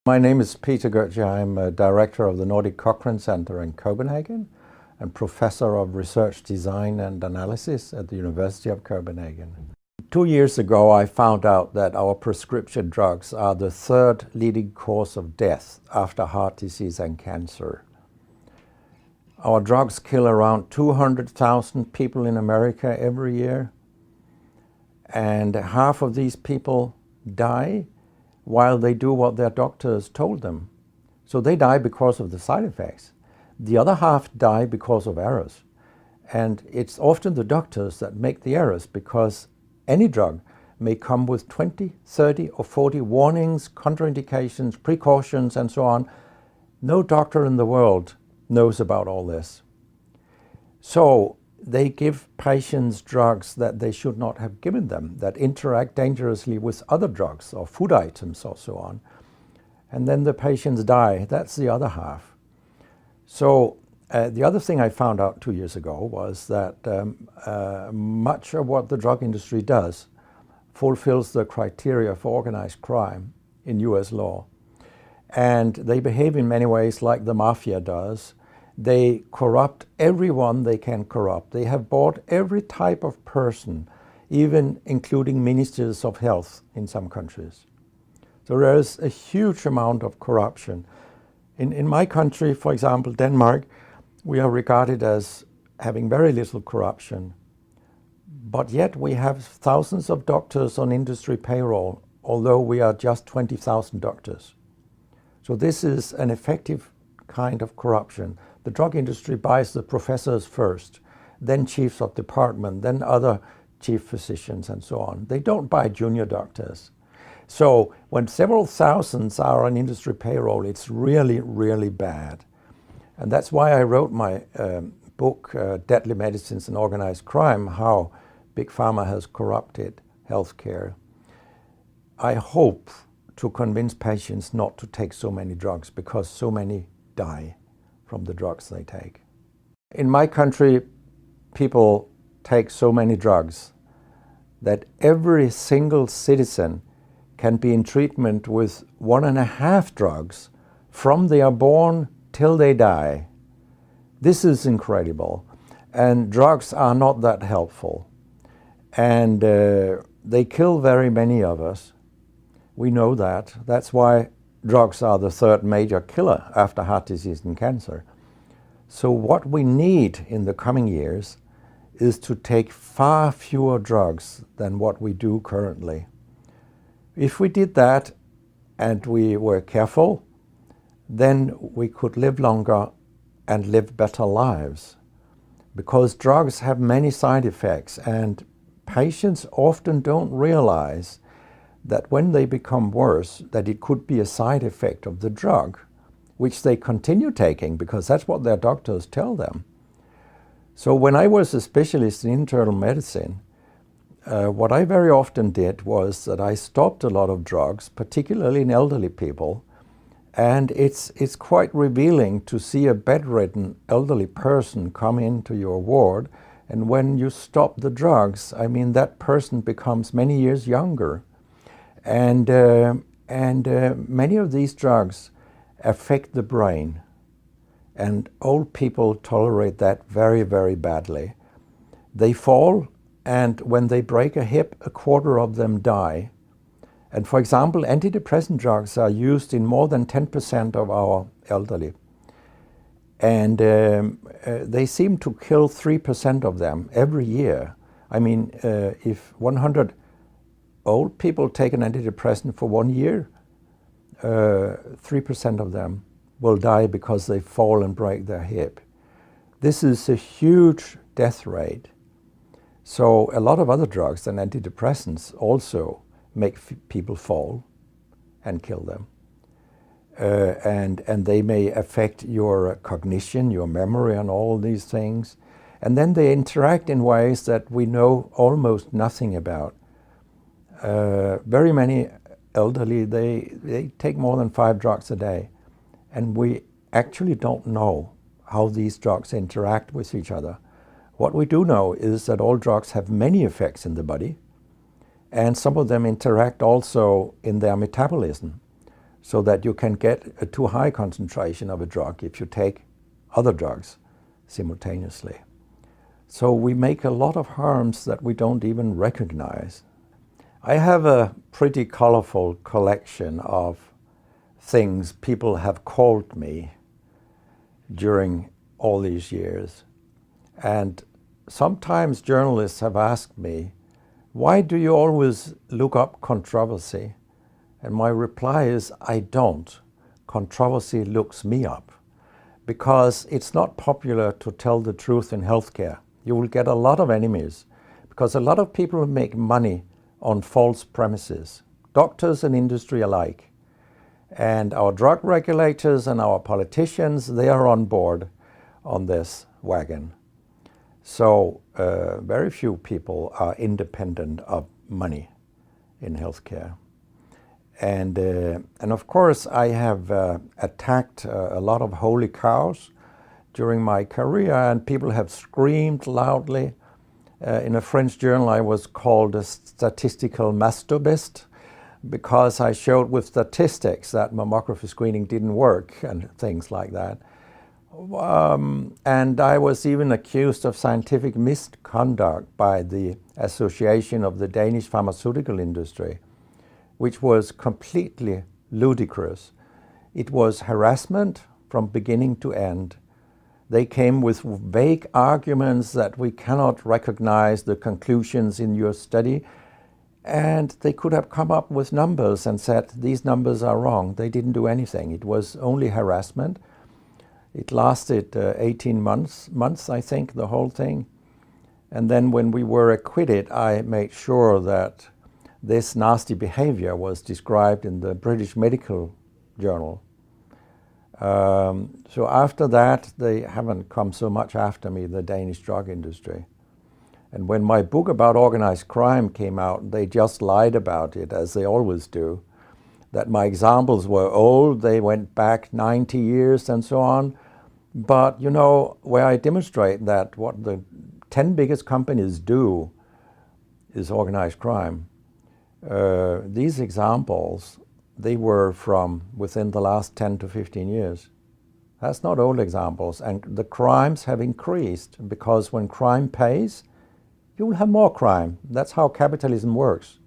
My name is Peter Gøtzsche. I'm a director of the Nordic Cochrane Centro in Copenhagen and professor of research design and analysis at the University of Copenhagen. 2 years ago, I found out that our prescription drugs are the third leading cause of death after heart disease and cancer. Our drugs kill around 200,000 people in America every year, and half of these people die while they do what their doctors told them. So they die because of the side effects. The other half die because of errors. And it's often the doctors that make the errors, because any drug may come with 20, 30 or 40 warnings, contraindications, precautions and so on. No doctor in the world knows about all this. So they give patients drugs that they should not have given them, that interact dangerously with other drugs or food items or so on. And then the patients die. That's the other half. So the other thing I found out 2 years ago was that much of what the drug industry does fulfills the criteria for organized crime in US law. And they behave in many ways like the mafia does. They corrupt everyone they can corrupt. They have bought every type of person, even including ministers of health in some countries. So there is a huge amount of corruption. In my country, for example, Denmark, we are regarded as having very little corruption. But yet we have thousands of doctors on industry payroll, although we are just 20,000 doctors. So this is an effective kind of corruption. The drug industry buys the professors first, then chiefs of department, then other chief physicians and so on. They don't buy junior doctors. So when several thousands are on industry payroll, it's really, really bad. And that's why I wrote my book, Deadly Medicines and Organized Crime, How Big Pharma Has Corrupted Healthcare. I hope to convince patients not to take so many drugs, because so many die from the drugs they take. In my country, people take so many drugs that every single citizen can be in treatment with 1.5 drugs from they are born till they die. This is incredible. And drugs are not that helpful. And they kill very many of us. We know that. That's why drugs are the third major killer after heart disease and cancer. So what we need in the coming years is to take far fewer drugs than what we do currently. If we did that and we were careful, then we could live longer and live better lives. Because drugs have many side effects, and patients often don't realize that when they become worse, that it could be a side effect of the drug, which they continue taking because that's what their doctors tell them. So when I was a specialist in internal medicine, what I very often did was that I stopped a lot of drugs, particularly in elderly people. And it's quite revealing to see a bedridden elderly person come into your ward, and when you stop the drugs, I mean, that person becomes many years younger. And many of these drugs affect the brain, and old people tolerate that very, very badly. They fall, and when they break a hip, 1/4 of them die. And for example, antidepressant drugs are used in more than 10% of our elderly. And they seem to kill 3% of them every year. I mean, if 100 old people take an antidepressant for 1 year, 3% of them will die because they fall and break their hip. This is a huge death rate. So a lot of other drugs than antidepressants also make people fall and kill them. And they may affect your cognition, your memory and all these things. And then they interact in ways that we know almost nothing about. Very many elderly, they take more than 5 drugs a day. And we actually don't know how these drugs interact with each other. What we do know is that all drugs have many effects in the body, and some of them interact also in their metabolism. so that you can get a too high concentration of a drug if you take other drugs simultaneously. So we make a lot of harms that we don't even recognize. I have a pretty colorful collection of things people have called me during all these years. And sometimes journalists have asked me, why do you always look up controversy? And my reply is, I don't. Controversy looks me up. Because it's not popular to tell the truth in healthcare. You will get a lot of enemies, because a lot of people make money on false premises, doctors and industry alike. And our drug regulators and our politicians, they are on board on this wagon. So very few people are independent of money in healthcare. And of course, I have attacked a lot of holy cows during my career, and people have screamed loudly. In a French journal, I was called a statistical masturbist because I showed with statistics that mammography screening didn't work and things like that. And I was even accused of scientific misconduct by the Association of the Danish Pharmaceutical Industry, which was completely ludicrous. It was harassment from beginning to end. They came with vague arguments that we cannot recognize the conclusions in your study, and they could have come up with numbers and said, these numbers are wrong. They didn't do anything. It was only harassment. It lasted 18 months, I think, the whole thing. And then when we were acquitted, I made sure that this nasty behavior was described in the British Medical Journal. So after that, they haven't come so much after me, the Danish drug industry. And when my book about organized crime came out, they just lied about it, as they always do. That my examples were old, they went back 90 years and so on. But, you know, where I demonstrate that what the 10 biggest companies do is organized crime. These examples, they were from within the last 10 to 15 years. That's not old examples. And the crimes have increased because when crime pays, you will have more crime. That's how capitalism works.